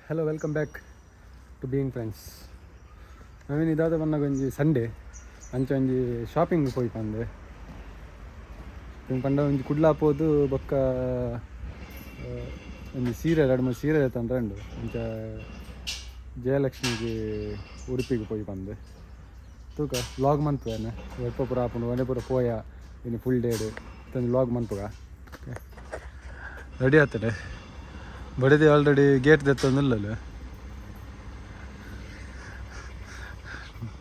Hello welcome back to being friends. ನಾವೇನು ಇದಾದ ಬಂದಾಗ ಒಂಜಿ ಸಂಡೇ ಅಂಚ ಒಂಜಿ ಶಾಪಿಂಗ್ ಪೋಯಿ ಪಂದೆ ಪಂಡ ಒಂಜಿ ಕುಡ್ಲಾಪೋದು ಬೊಕ್ಕ ಒಂಜಿ ಸೀರೆ 2-3 ಸೀರೆ ತಂದ್ರಂಡು ಅಂಚ ಜಯಲಕ್ಷ್ಮಿಗೆ ಉಡುಪಿಗೆ ಪೋಯಿ ಪಂದೆ ತೂಕ ವ್ಲಾಗ್ ಮನ್ಪುವೇನೆ ಒಲ್ಪ ಪೂರ ಆಪುಂಡು ಒಡೆ ಪೂರ ಪೋಯ ಇನ್ನು ಫುಲ್ ಡೇಡ್ ತಂದು ವ್ಲಾಗ್ ಮನ್ಪುಗ ರೆಡಿ ಆಗ್ತದೆ ಬಡಿದೆ ಆಲ್ರೆಡಿ ಗೇಟ್ ದೆತ್ತೊಂದಿಲ್ಲ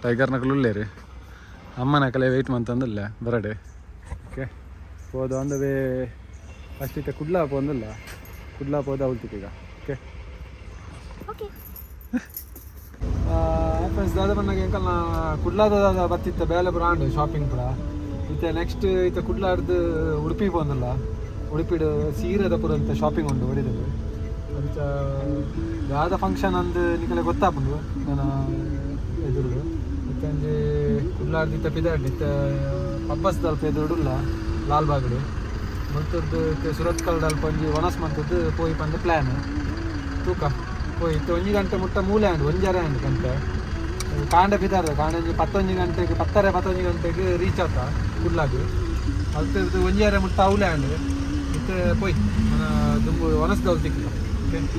ಟೈಗರ್ನಕಲು ಉಳ್ಳೇರಿ ಅಮ್ಮನ ಕಲೆ ವೆಯ್ಟ್ ಮಂತಂದಿಲ್ಲ ಬರಡೆ ಓಕೆ ಹೋದ ಆನ್ ದ ವೇ ಫಸ್ಟ್ ಇತ್ತೆ ಕುಡ್ಲಾಪ ಒಂದಿಲ್ಲ ಕುಡ್ಲಾಪ ಹೋದ ಅವಳ್ತಿಕ್ಕೀಗ ಓಕೆ ಫ್ರೆಂಡ್ಸ್ ದಾದ ಬಂದಾಗ ಎಂಕಲ್ನ ಕುಡ್ಲಾದ ಬತ್ತಿತ್ತ ಬೇಲೆ ಬ್ರಾಂಡ್ ಶಾಪಿಂಗ್ ಪುರ ಇತ್ತೆ ನೆಕ್ಸ್ಟ್ ಇತ್ತೆ ಕುಡ್ಲಾಡ್ದು ಉಡುಪಿ ಬಂದಿಲ್ಲ ಉಡುಪಿಡು ಸೀರೆದ ಪುರ ಅಂತ ಶಾಪಿಂಗ್ ಉಂಟು ಹೊಡಿದಲ್ಲಿ ಅಂಚ ಯಾವ್ದು ಫಂಕ್ಷನ್ ಅಂದು ನಿಕಲೆ ಗೊತ್ತಾಪುಂಡು ನಾನು ಎದುರು ಮತ್ತೆ ಕುಡ್ಲಾಡ್ದಿತ್ತ ಪಿದಾಡ್ದಿತ್ತ ಪಬ್ಬಸ್ ದಲ್ಪ ಎದುರುಡುಲ್ಲ ಲಾಲ್ಬಾಗ್ಡು ಮಂತದ್ದು ಸುರತ್ ಕಲ್ಡ್ ಅಲ್ಪ ಒಂಜಿ ಒಣಸ್ ಮಂತದ್ದು ಪೋಯಿ ಪಂದ ಪ್ಲ್ಯಾನ್ ತೂಕ ಪೋಯಿತ್ತು 1 ಗಂಟೆ ಮುಟ್ಟ ಮೂಲೆ ಆಂಡು ಒಂಜರೆ ಆಂಡು ಗಂಟೆ ಕಾಂಡೆ ಪಿದಾರ್ದ ಕಾಂಡೆ ಒಂಜಿ 11 ಗಂಟೆಗೆ 11 ಗಂಟೆಗೆ ರೀಚ್ ಆತ ಕುಡ್ಲಾಗ್ ಅದ್ರದ್ದು ಒಂಜರೆ ಮುಟ್ಟ ಅವಲೆ ಆಂಡು ಮತ್ತೆ ಪೋಯ್ ದುಂಬು ಒಣಸ್ದವ್ರು ತಿಕ್ಕ ಓಕೆ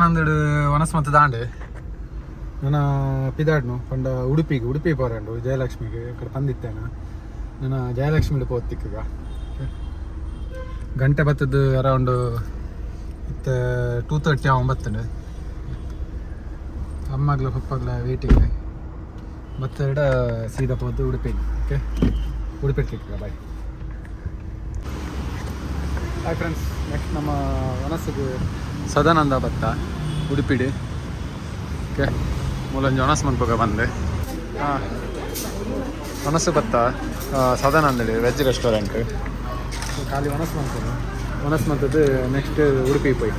ನಂದು ವನಸ್ ಮತ್ತು ದಾಂಡೆ ನಾನು ಪಿದಾಡ್ನು ಪಂಡ ಉಡುಪಿ ಪೋರಂಡು ಜಯಲಕ್ಷ್ಮಿಗೆ ಈ ಕಡೆ ಬಂದಿತ್ತೇನೆ ನಾನು ಜಯಲಕ್ಷ್ಮಿಲಿ ಪೋತಿಕ್ಕೀಗ ಗಂಟೆ ಬತ್ತದ್ದು ಅರೌಂಡ್ ಇತ್ತು 2:30 9 ಅಮ್ಮಗ್ಲ ಪಪ್ಪಗ್ಲ ವೇಟಿಂಗ್ ಮತ್ತೆ ಸೀದಾ ಪೋದು ಉಡುಪಿಗೆ ಓಕೆ ಉಡುಪಿಗೆ ಬಾಯ್ ಹಾಯ್ ಫ್ರೆಂಡ್ಸ್. ನೆಕ್ಸ್ಟ್ ನಮ್ಮ ವನಸ್ಸಿಗೆ ಸದಾನಂದ ಬತ್ತ ಉಡುಪಿಡಿ ಓಕೆ ಮೂಲಂಜಿ ಒಣಸ್ ಮನ್ಪೋಗ ಬಂದೆ ಹಾಂ ಒಣಸು ಬತ್ತ ಸದಾನಂದಡಿ ವೆಜ್ ರೆಸ್ಟೋರೆಂಟ್ ಖಾಲಿ ಒಣಸ್ ಮಂತದ್ದು ನೆಕ್ಸ್ಟ್ ಉಡುಪಿ ಪೋಯ್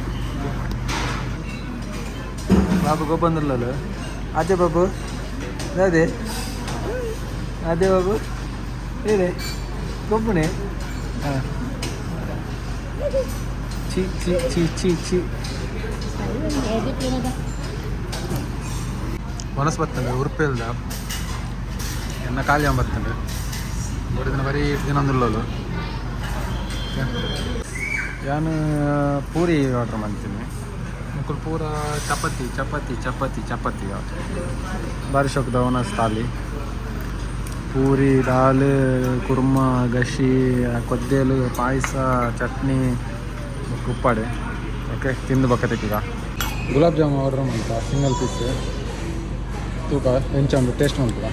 ಬಾಬು ಗೊಬ್ಬಂದಿರಲ್ಲ ಅದೇ ಬಾಬು ಅದೇ ಬಾಬು ಏನೇ ಗೊಬ್ಬನೇ ಹಾಂ ಚಿ ಒನಸ್ ಬರ್ತಂಡೆ ಉರುಪೇಲ್ದ ಎನ್ನ ಖಾಲಿ ಬರ್ತಂಡೆ ಒಂದು ದಿನ ಬರೀ 8 ದಿನ ಅಂದಿಲ್ಲಲು ನಾನು ಪೂರಿ ಆರ್ಡ್ರ್ ಮಾಡ್ತೀನಿ ಮುಕ್ಕಳು ಪೂರ ಚಪಾತಿ ಬಾರಿ ಶೋಕದ ಒನಸ್ ತಾಲಿ ಪೂರಿ ದಾಲ್ ಕುರ್ಮ ಗಶಿ ಕೊದ್ದೇಲು ಪಾಯಸ ಚಟ್ನಿ ಉಪ್ಪಾಡೆ ಓಕೆ ತಿಂದು ಬಕ್ಕತೆಕ್ಕೀಗ ಗುಲಾಬ್ ಜಾಮೂನ್ ಆರ್ಡ್ರ್ ಮಾಡ್ತಾ ಸಿಂಗಲ್ ಪೀಸ್ ತೂಕ ಎಂಚಂಡು ಟೇಸ್ಟ್ ಮಾಡ್ತೀಗ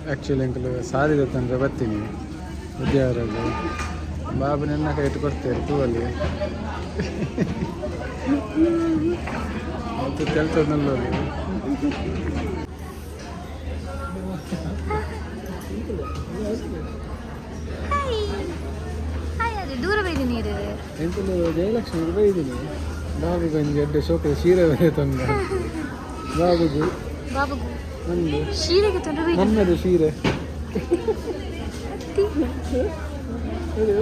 ಆ್ಯಕ್ಚುಲಿ ಅಂಕಲ್ ಸಾರಿ ಗೊತ್ತಂದ್ರೆ ಬರ್ತೀನಿ ಉದ್ಯಾವರಾಜು ಬಾಬು ನನ್ನ ಕೈ ಇಟ್ಟು ಕೊಡ್ತೇವೆ ತೂವಲ್ಲಿ ಮತ್ತು ಕೆಲ್ಸದಲ್ಲೋದು ಎಂತಲೂ ಜಯಲಕ್ಷ್ಮಿ ಬೈದೀನಿ ಬಾಬುಗೆ ಒಂದು ಎಡ್ಡೆ ಶೋಕ ಸೀರೆ ತಂದ ಬಾಬುಗೂ ನಂದು ನನ್ನದು ಸೀರೆ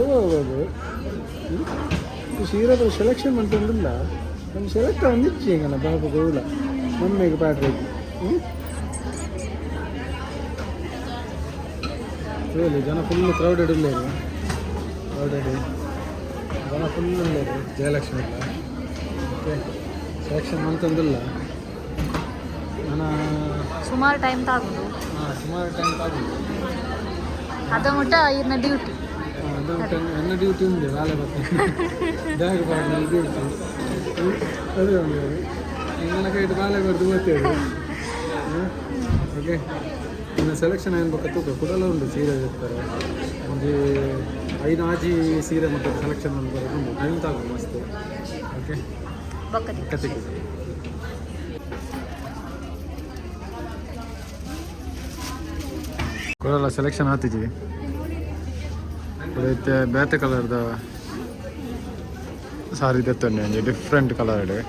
ಬಾಬು ಸೀರೆ ಸೆಲೆಕ್ಷನ್ ಮಾಡ್ಕೊಂಡಿಲ್ಲ ನಮ್ಮ ಸೆಲೆಕ್ಟ್ ಒಂದಿಚ್ಚಿ ಹಿಂಗಲ್ಲ ಬಾಬು ಗೋಲ ಮಮ್ಮಿಗೆ ಪಾಡ್ಬೇಕು ಹೇಳಿ ಜನ ಫುಲ್ ಕ್ರೌಡೆಡ್ ಇಲ್ಲ ಜನ ಫುಲ್ ಇಲ್ಲ ಜಯಲಕ್ಷ್ಮಿ ಇಲ್ಲ ಓಕೆ ಸೆಲೆಕ್ಷನ್ ಅಂತಂದಿಲ್ಲ ನಾನು ಸುಮಾರು ಟೈಮ್ ತಾಗುದು ಸುಮಾರು ಟೈಮ್ ತಾಗುದು ಅದ ಮುಟ್ಟ ಇನ್ನ ಡ್ಯೂಟಿ ಅದು ನನ್ನ ಡ್ಯೂಟಿ ఉంది ನಾಳೆ ಬರ್ತೀನಿ ಜಾಗ ಡ್ಯೂಟಿ ಅದೇ ಒಂದು ನನ್ನ ಕೈಟ್ ನಾಳೆ ಬರ್ದು ಬರ್ತೇವೆ ಓಕೆ ಇನ್ನು ಸೆಲೆಕ್ಷನ್ ಏನು ಬೇಕಾ ತೂಕ ಕುಡಲ ಉಂಟು ಸೀರೆ ಇರ್ತಾರೆ ಒಂದು 5 ಆಜಿ ಸೀರೆ ಮತ್ತು ಸೆಲೆಕ್ಷನ್ ಒಂದು ಬರೋದು ಟೈಮ್ ತಾಗು ಮಸ್ತ್ ಓಕೆ ಕತೆ ಕೊಡಲ್ಲ ಸೆಲೆಕ್ಷನ್ ಆತಿದ್ವಿ ಇದೈತೆ ಬೇತೆ ಕಲರ್ದ ಸಾರಿ ತೆತ್ತೊಂಡೆ ಒಂಜಿ ಡಿಫ್ರೆಂಟ್ ಕಲರ್ ಇದೆ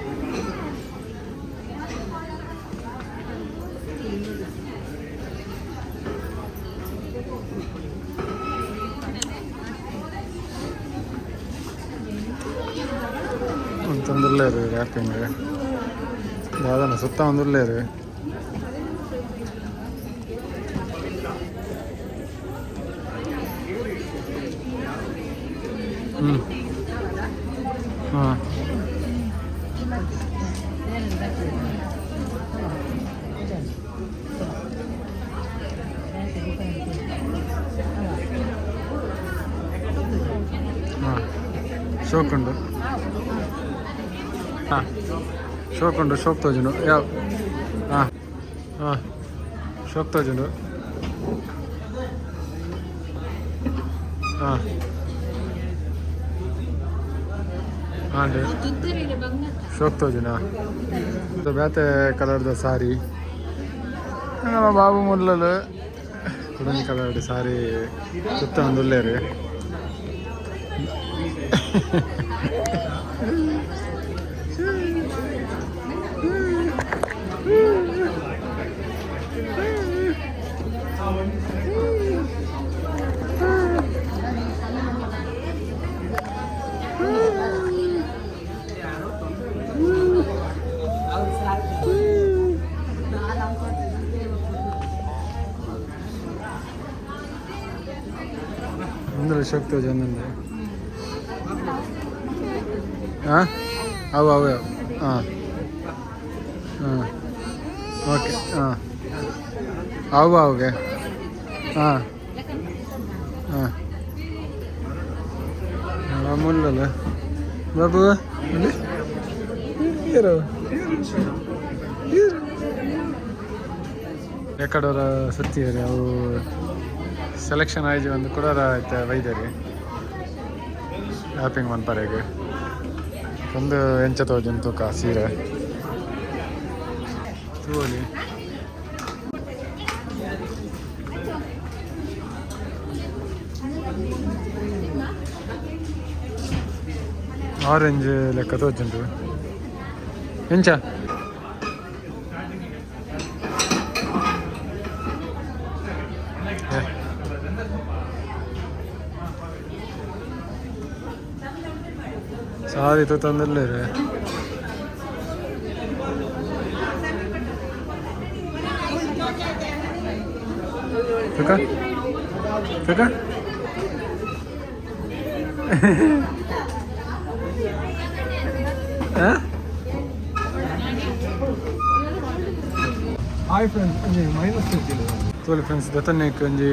ಅಂತಂದುಲ್ಲೇರು ರ್ಯಾಪಿಂಗ್ ಯಾವ್ದನ್ನ ಸುತ್ತ ಒಂದುಲ್ಲೇರು ಹಾಂ ಹಾಂ ಶೋಕುಂಡು ಹಾಂ ಶೋಕುಂಡು ಶೋಕ್ ತೋಜುಂಡು ಯಾವ ಹಾಂ ಹಾಂ ಶೋಕ್ ತೋಜುಂಡು ಹಾಂ ಹಾಂ ಶೋಕ್ ತೋಜುನ ಬೇತೆ ಕಲರ್ದ ಸಾರಿ ನಮ್ಮ ಬಾಬು ಮುಲ್ಲಲು ಕುಡಂಜಿ ಕಲರ್ದ ಸಾರಿ ಸುತ್ತ ಒಂದುಲ್ಲೇರು ಅಂದ್ರೆ ಶಕ್ತಿ ಒಂದೊಂದು ಹಾಂ ಅವು ಹಾಂ ಹಾಂ ಓಕೆ ಹಾಂ ಅವುಗೆ ಹಾಂ ಹಾಂ ಮುಲ್ಲಲ್ಲ ಬಾಬು ಇರೋ ಎಕಡೋರ ಸುತ್ತಿದ್ದಾರೆ ಅವು ಸೆಲೆಕ್ಷನ್ ಆಯ್ತು ಒಂದು ಕುಡೋರ ಆಯ್ತು ವೈದ್ಯರಿ ಹ್ಯಾಪಿಂಗ್ ಒಂದು ಪರೆಗೆ ಒಂದು ಎಂಚ ತೋಜನ್ ತೂಕ ಸೀರೆ ತೂಲಿ ಆರೆಂಜ್ ಲೆಕ್ಕ ತೋಜುಂಟು ಎಂಚ ಸಾರಿ ತೊಂದರೇ ಹಾಯ್ ಫ್ರೆಂಡ್ಸ್ ಮೈನಸ್ ತೋಲಿ ಫ್ರೆಂಡ್ಸ್ ದತ್ತನಿಗೆ ಒಂಜಿ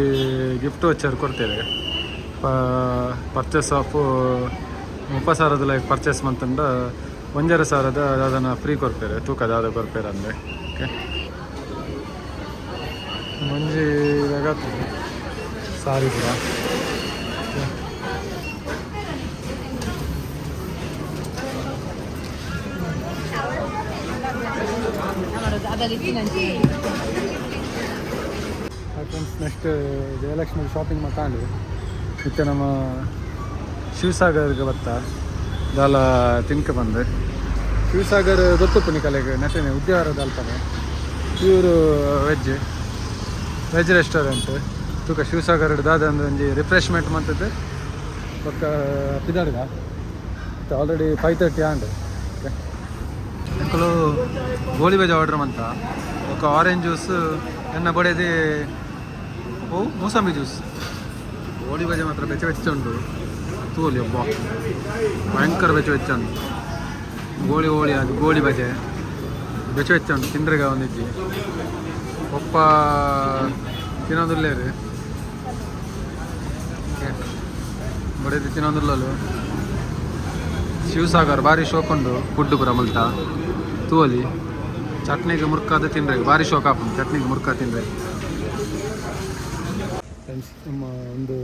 ಗಿಫ್ಟ್ ವಚ್ಚರ್ ಕೊಡ್ತೇವೆ ಪರ್ಚೇಸ್ ಆಫ್ 30,000 ಲೈಕ್ ಪರ್ಚೇಸ್ ಮಂತಂಡ 1,500 ಅದನ್ನು ಫ್ರೀ ಕೊಡ್ಪೇರೆ ತೂಕದ ಅದು ಕೊಡ್ಪೇರೆ ಅಂದರೆ ಓಕೆ ಮಂಜಿ ಇದಾಗತ್ತದೆ ಸಾರಿ ಕೂಡ ಫ್ರೆಂಡ್ಸ್ ನೆಕ್ಸ್ಟ್ ಜಯಲಕ್ಷ್ಮಿ ಶಾಪಿಂಗ್ ಮಾಡ್ಕೊಂಡು ಮತ್ತೆ ನಮ್ಮ ಶಿವಸಾಗರ್ಗೆ ಬರ್ತಾ ದಾಲ ತಿನ್ಕ ಬಂದೆ ಶಿವಸಾಗರ್ ಗೊತ್ತು ನಿಕಲೆಗೆ ನೆಟ್ಟನೆ ಉದ್ಯಾವರದ ಅಲ್ಪನೆ ಇವರು ವೆಜ್ ರೆಸ್ಟೋರೆಂಟ್ ತೂಕ ಶಿವಸಾಗರ್ ದಾದ ಅಂದ್ರೆ ಒಂಜಿ ರಿಫ್ರೆಶ್ಮೆಂಟ್ ಮಂತದ್ದು ಪಕ್ಕ ಪಿದಾಡ್ಗ ಮತ್ತು ಆಲ್ರೆಡಿ 5:30 ಆಂಡ್ ಓಕೆ ಮಕ್ಕಳು ಗೋಳಿ ಬಜೆ ಆರ್ಡ್ರ್ ಮಂತ ఒక ಆರೆಂಜ್ ಜ್ಯೂಸ್ ಎನ್ನ ಬಡಿಯದೆ ಮೂಸಂಬಿ ಜ್ಯೂಸ್ ಗೋಳಿ ಬಜೆ ಮಾತ್ರ ಬೆಚ್ಚ ಉಂಟು ತೂಲಿ ಒಬ್ಬ ಭಯಂಕರ ಬೆಚ್ಚ ಉಂಟು ಗೋಳಿ ಅದು ಗೋಳಿ ಬಜೆ ಬೆಚ್ಚ ಬೆಚ್ಚ ಉಂಟು ತಿಂದ್ರೆಗ ಒಂದಿಜ್ಜಿ ಒಪ್ಪ ತಿನ್ನೋದಿಲ್ಲೇರಿ ಬಡೀತಿ ತಿನ್ನೋದಿಲ್ಲಲು ಶಿವಸಾಗರ್ ಭಾರಿ ಶೋಕ್ ಉಂಡು ಫುಡ್ ಪುರ ಮಲ್ತ ತೂವಲಿ ಚಟ್ನಿಗೆ ಮುರ್ಕಾದ ತಿನ್ರೆ ಭಾರಿ ಶೋಕ್ ಹಾಕೊಂಡು ಚಟ್ನಿಗೆ ಮುರ್ಕ ತಿನ್ರೆ ಫ್ರೆಂಡ್ಸ್ ನಮ್ಮ ಒಂದು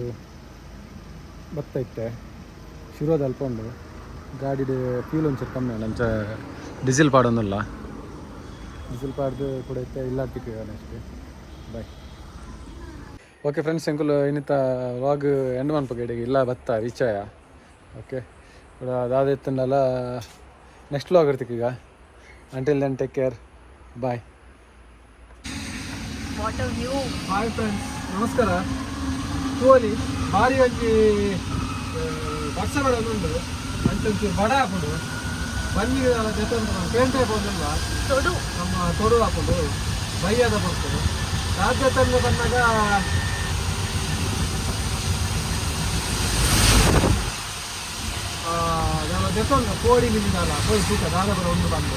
ಭತ್ತ ಇತ್ತೆ ಶಿರೋದ ಅಲ್ಪ ಉಂಡು ಗಾಡಿದು ಫ್ಯೂಲ್ ಒಂಚೂರು ಕಮ್ಮಿ ಉಂಡು ಅಂಚ ಡೀಸೆಲ್ ಪಾಡೋದಿಲ್ಲ ಡೀಸೆಲ್ ಪಾಡ್ದು ಕೂಡ ಇತ್ತೆ ಇಲ್ಲಾಡ್ತಿಕ್ಕೆ ಅಷ್ಟೇ ಬಾಯ್ ಓಕೆ ಫ್ರೆಂಡ್ಸ್ ಎಂಕುಲು ಇನ್ನಿತ ವ್ಲಾಗ್ ಎಂಡ್ ಮನ್ಪಗೆಡೆಗೆ ಇಲ್ಲ ಭತ್ತ ರೀಚಾಯ ಓಕೆ ಅದಾದೆತ್ತಂಡಲ್ಲ ನೆಕ್ಸ್ಟ್ ವ್ಲಾಗ್ ಇರ್ತಿಕ್ಕೆ ಈಗ until then take care bye hi friends ನಮಸ್ಕಾರ ತೋಲಿ ಭಾರಿ ಒಂಜಿ ವರ್ಷ ಬರೋದುಂಡು ಅಂಚೊಂಚೂರು ಬಡ ಹಾಕೊಂಡು ಬನ್ನಿ ಜೊತೆ ಪೇಂಟ್ ಹಾಕೋದಿಲ್ಲ ನಮ್ಮ ತೊಡು ಹಾಕೊಂಡು ಬೈಯದ ಬರ್ತಾರೆ ರಾಜ್ಯ ತಂಡ ಬಂದಾಗ ಜೊತೆ ಕೋಡಿ ಮಿಂದಲ್ಲ ಕೋಡಿ ತೂಕ ದಾದಾಪುರ ಒಂದು ಬಂದು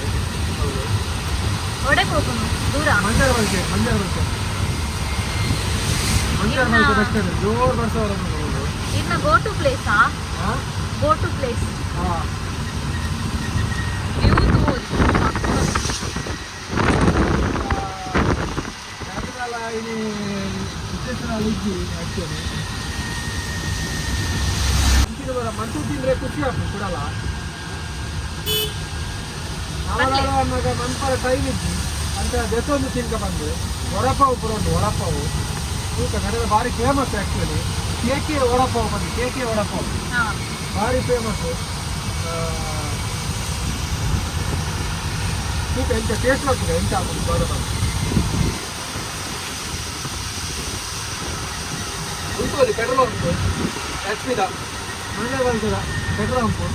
ಹೌದು ಮಂಜಾರ ಬಲ್ಕೆ ಬಸ್ ಸ್ಟ್ಯಾಂಡ್ ಜೋರು ಬರ್ಸ ಇನ್ನ ಗೋ ಟು ಪ್ಲೇಸ್ ಮಂಟು ತಿಂದ್ರೆ ಖುಷಿ ಆಗ್ತದೆ ಕೊಡಲ್ಲ ಅನ್ನಾಗ ಮನ್ಪರ ಟೈಮ್ ಇದ್ದಿ ಅಂತ ಜೊತೊಂದು ತಿನ್ಕ ಬಂದು ವಡಪಾವು ಪುರ ಉಂಟು ವಡಪಾವು ತೂಕ ಕಡೆದ ಭಾರಿ ಫೇಮಸ್ ಆ್ಯಕ್ಚುಲಿ ಕೇಕೆ ವಡಪಾವು ಬಂದು ಕೇಕೆ ವಡಪಾವು ಭಾರಿ ಫೇಮಸ್ ತೂಕ ಎಂತ ಟೇಸ್ಟ್ ಆಗ್ತದೆ ಎಂತ ಆಗ್ತದೆ ಬರೋದು ಉಂಟು ಪೆಟ್ರೋಲ್ ಉಂಟು ಎಚ್ ಪಿದ ಮನೆ ಬರ್ತದ ಪೆಟ್ರೋಲ್ ಉಂಟು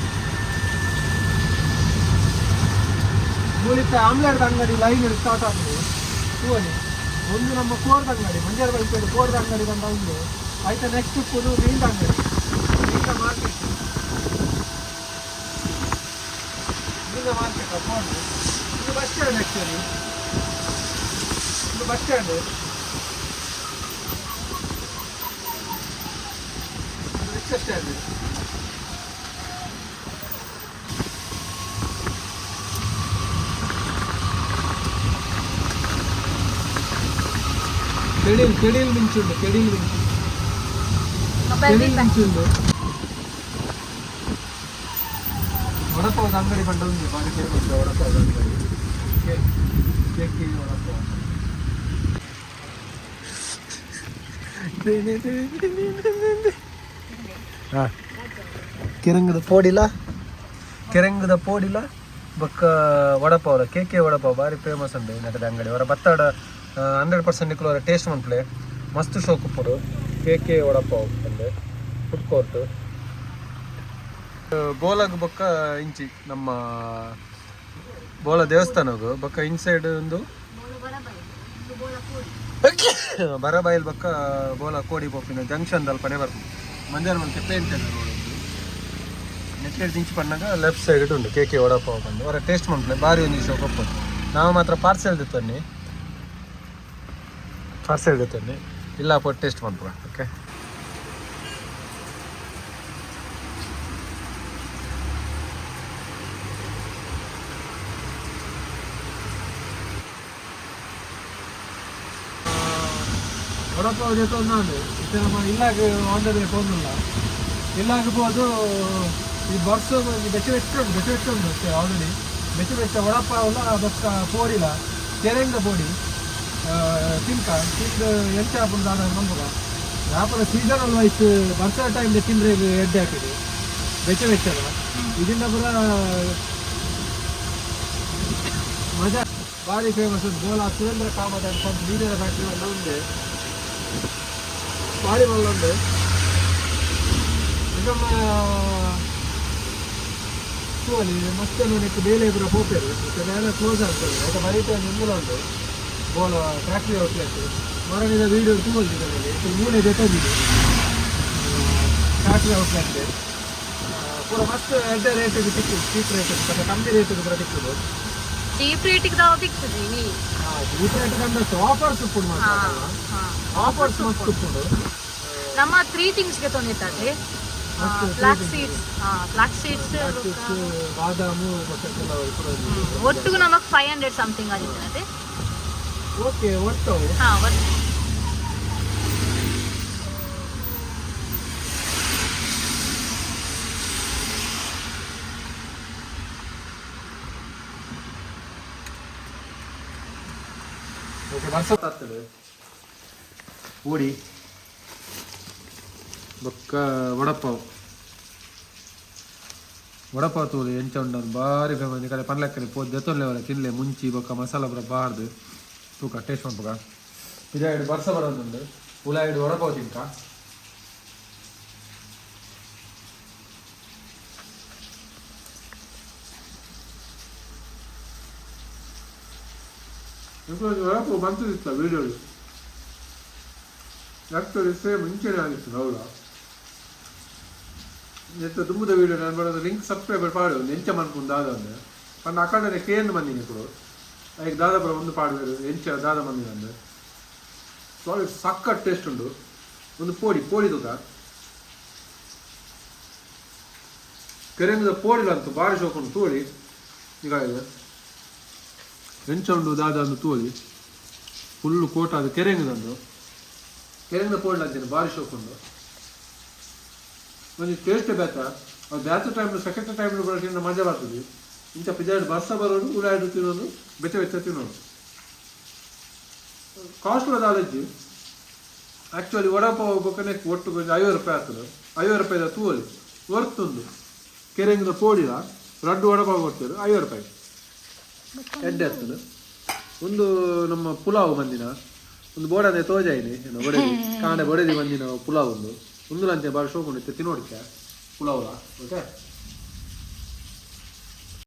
ಮೂಲಿತ ಆಮ್ಲೆಟ್ ಅಂಗಡಿ ಲೈನ್ ಸ್ಟಾರ್ಟ್ ಆಗ್ತದೆ ಹೂವಲ್ಲಿ ಒಂದು ನಮ್ಮ ಕೋರ್ದ ಅಂಗಡಿ ಮಂಜಾರ ಬೈಪೇಟೆ ಕೋರ್ದ ಅಂಗಡಿ ಬಂದ ಒಂದು ಆಯ್ತಾ ನೆಕ್ಸ್ಟ್ ಕುದು ಮೀನ್ದ ಅಂಗಡಿ ಮೀನ ಮಾರ್ಕೆಟ್ ಕೋರ್ದು ಇದು ಬಸ್ ಸ್ಟ್ಯಾಂಡ್ ಆ್ಯಕ್ಚುಲಿ ಇದು ಬಸ್ ಸ್ಟ್ಯಾಂಡ್ ರಿಕ್ಷಾ ಸ್ಟ್ಯಾಂಡ್ ಕೆಡಿಲ್ ಮಿಂಚುಂಡು ವಡಪಾವದ ಅಂಗಡಿ ಬಂಡ ಉಂಟು ಭಾರಿ ಫೇಮಸ್ ವಡಪಾವದ ಅಂಗಡಿ ಕೇಕ್ ವಡಪಾವ ಕೆರಂಗದ ಪೋಡಿಲ್ಲ ಬೊಕ್ಕ ವಡಪಾವ ಕೇಕೆ ವಡಪಾವ ಭಾರಿ ಫೇಮಸ್ ಉಂಟು ನೆಟ್ಟದ ಅಂಗಡಿ ಅವರ ಬತ್ತಾಡ 100% ನಿಕ್ಕುವ ಟೇಸ್ಟ್ ಮಂತ್ಲೆ ಮಸ್ತ್ ಶೋಕು ಪುಡು ಕೇಕೆ ವಡಪಾವ್ ಅಂದೆ ಫುಡ್ ಕೋರ್ಟ್ ಬೋಲಾಗ ಬೊಕ್ಕ ಇಂಚಿ ನಮ್ಮ ಬೋಲ ದೇವಸ್ಥಾನಗು ಬೊಕ್ಕ ಇನ್ಸೈಡ್ ಒಂದು ಬರಬೈಲ್ ಬೊಕ್ಕ ಬೋಲ ಕೋಡಿ ಪೋಪಿನ ಜಂಕ್ಷನ್ ದಲ್ಪನೆ ಬರ್ತದೆ ಮಂಜಾರ ಮಂತೆ ಪೇಂಟ್ ನೆಟ್ಗೆ ದಿಂಚಿ ಪಣ್ಣಾಗ ಲೆಫ್ಟ್ ಸೈಡ್ ಉಂಟು ಕೇಕೆ ವಡಪಾವ್ ಬಂದು ಅವರ ಟೇಸ್ಟ್ ಮಂತ್ಲೆ ಭಾರಿ ಒಂದು ಶೋಕ್ ಒಪ್ಪದು ನಾವು ಮಾತ್ರ ಪಾರ್ಸೆಲ್ ದಿತ್ತನ್ನಿ ಇಲ್ಲ ಪೋಟ್ ಟೇಸ್ಟ್ ಮಾಡ್ಪುರ ಓಕೆ ವಡಪಾವ್ ಜೊತೆ ಒಂದು ಇತ್ತೆ ನಮ್ಮ ಇಲ್ಲಾಗ ಆನ್ಲೈನ್ ಹೋಗಿಲ್ಲ ಇಲ್ಲಾಗಬಹುದು ಈ ಬರ್ಸ ಬೆಚ್ಚ ಉಂಟು ಅಷ್ಟೇ ಆಲ್ರೆಡಿ ಬೆಚ್ಚ ವಡಪಾವಲ್ಲ ಬೊಕ್ಕ ಪೋಡಿಲ್ಲ ಕೆರೆಂಗ ಪೋಡಿ ತಿಂದು ಎಂತ ಹಾಕೊಂಡು ಆದ ನಂಬುಗ ವ್ಯಾಪಾರ ಸೀಸನಲ್ ವೈಸ್ ಬರ್ಸ ಟೈಮ್ಗೆ ತಿಂದರೆ ಎಡ್ಡೆ ಹಾಕಿದೆ ಬೆಚ್ಚದ ಇದರಿಂದ ಪೂರ ಮಜಾ ಭಾರಿ ಫೇಮಸ್ ಉಂಟು ಬೋಲ ಸುರೇಂದ್ರ ಕಾಮತ್ ಅಂತ ನೀರಿನ ಫ್ಯಾಕ್ಟ್ರಿ ಎಲ್ಲ ಉಂಟು ಭಾರಿ ಮಲ್ಲ ಉಂಟು ನಮ್ಮ ಅಲ್ಲಿ ಮತ್ತೆ ನನಗೆ ಬೇಲೆ ಪೂರ ಹೋಗ್ತೇವೆ ಮೇಲೆ ಕ್ಲೋಸ್ ಆಗ್ತದೆ ಅದು ಬರೀತಾ ನಿಂದಲ ಉಂಟು ಬೋಲ ಫ್ಯಾಕ್ಟ್ರಿ ಔಟ್ಲೆಟ್ ಮರಣಿದ ವೀಡಿಯೋ ತಗೊಳ್ತಿದ್ದೆ ಮೂಲೆ ಜೊತೆಗಿದೆ ಫ್ಯಾಕ್ಟ್ರಿ ಔಟ್ಲೆಟ್ ಪೂರ ಮಸ್ತ್ ಎಡ್ಡೆ ರೇಟಿಗೆ ಸಿಕ್ಕಿದ್ದು ಚೀಪ್ ರೇಟಿಗೆ ಮತ್ತೆ ಕಮ್ಮಿ ರೇಟಿಗೆ ಕೂಡ ಸಿಕ್ಕಿದ್ದು ಚೀಪ್ ರೇಟಿಗೆ ದಾವ ಸಿಗ್ತದೆ ಚೀಪ್ ರೇಟಿಗೆ ಅಂದ್ರೆ ಆಫರ್ಸ್ ಉಪ್ಪುಂಡು ಮಾತ್ರ ಆಫರ್ಸ್ ಮಸ್ತ್ ಉಪ್ಪುಂಡು ನಮ್ಮ 3 ಥಿಂಗ್ಸ್ಗೆ ತೊಂದಿದ್ದಾರೆ ಫ್ಲಾಕ್ಸ್ ಸೀಡ್ಸ್ ಬಾದಾಮು ಮತ್ತೆ ಕೆಲವು ಒಟ್ಟಿಗೆ ನಮಗೆ 500 ಸಮಥಿಂಗ್ ಆಗಿದೆ ಅದೇ ಓಕೆ ಒಟ್ಟು ಓಕೆ ಬರ್ಸತ್ತಾಗ್ತದೆ ಪೂಡಿ ಬೊಕ್ಕ ವಡಪಾವ್ ತೋಲಿ ಎಂಚ ಉಂಡನು ಬಾರಿ ಫೇಮಸ್ ಈ ಕಡೆ ಪನ್ಲಕ್ಕಲ್ಲಿ ಪೋದ್ ದೆತ್ತೊಲ್ಲೆವಲ್ಲ ತಿನ್ಲೆ ಮುಂಚಿ ಬೊಕ್ಕ ಮಸಾಲ ಪುರ ಬಾರ್ದು ತೂಕ ಟೇಸ್ಟ್ ಮಾಡ್ಬೇಕ ಇದಾಯಿಡು ಬರ್ಸ ಬರೋದುಂಡು ಉಲಾಯಿಡು ವಡಪಾವ್ ತಿನ್ಕ ವಡಪಾವ್ ಬಂತಿತ್ತ ವೀಡಿಯೋಲಿ ಆ್ಯಕ್ಚುಲಿ ಸೇಮ್ ಮುಂಚೆನೇ ಆಗಿತ್ತು ಹೌದಾ ಎಂತ ತುಂಬದ ವೀಡಿಯೋ ನಾನು ಬರೋದು ಲಿಂಕ್ ಸಬ್ಸ್ಕ್ರೈಬರ್ ಪಾಡು ಎಂಚ ಮನ್ಪುಂದು ದಾದ ಅಂದರೆ ಪಂಡ ಆ ಕಡೆ ಕೇಂದ್ರ ಮಂದಿನಿ ಕೊಡು ಅದಕ್ಕೆ ದಾದ ಬರೋ ಒಂದು ಪಾಡು ಎಂಚ ದಾದ ಮಂದಿನ ಅಂದರೆ ಸಾರಿ ಸಕ್ಕ ಟೇಸ್ಟ್ ಉಂಟು ಒಂದು ಪೋಡಿ ತೂಕ ಕೆರೆಂಗದ ಪೋಡಿಲಂತೂ ಭಾರಿ ಶೋಕುಂಟು ತೋಳಿ ಈಗ ಇದೆ ಎಂಚ ಉಂಡು ದಾದ ಅಂದು ತೋಳಿ ಫುಲ್ಲು ಕೋಟ ಅದು ಕೆರೆಂಗದಂದು ಪೋಡ್ಲಂತೇನೆ ಭಾರಿ ಶೋಕುಂಡು ಒಂದು ಟೇಸ್ಟ್ ಬೇತ ಅದು ಬ್ಯಾಚ ಟೈಮ್ ಸೆಕೆಂಡ್ ಟೈಮ್ ಬರೋಕ್ಕಿಂತ ಮಜಾ ಬರ್ತದೆ ಇಂಥ ಪಿಜ್ಜಾಡ್ ಬರ್ಸ ಬರೋದು ಉಳ್ಳಾಡು ತಿನ್ನೋದು ಬೆಚ್ಚ ತಿನ್ನೋದು ಕಾಸ್ಟ್ ಅದಾಲಜ್ಜಿ ಆ್ಯಕ್ಚುಲಿ ವಡಪಾವ್ ಬೊಕ್ಕನೆ ಒಟ್ಟು 50 ರೂಪಾಯಿ ಆಗ್ತದೆ 50 ರೂಪಾಯಿದ ತೂಲಿ ಹೊರ್ತುಂದು ಕೆರೆಂಗಿನ ಪೋಡಿಲ ರಡ್ಡು ವಡಪಾವ್ ಕೊಡ್ತಾರೆ 50 ರೂಪಾಯಿ ಎಡ್ಡೆ ಆಗ್ತದೆ ಒಂದು ನಮ್ಮ ಪುಲಾವ್ ಮಂದಿನ ಒಂದು ಬೋಡನೆ ತೋಜಾಯಿನಿ ಏನು ಬೊಡೆದಿ ಕಾಂಡೆ ಬೊಡೆದಿ ಮಂದಿನ ಪುಲಾವ್ ಒಂದು ಲಂಚೆ ಭಾರಿ ಶೋಕು ತಿನ್ನೋಡಿಕೆ ಪುಲಾವ್ಲ ಓಕೆ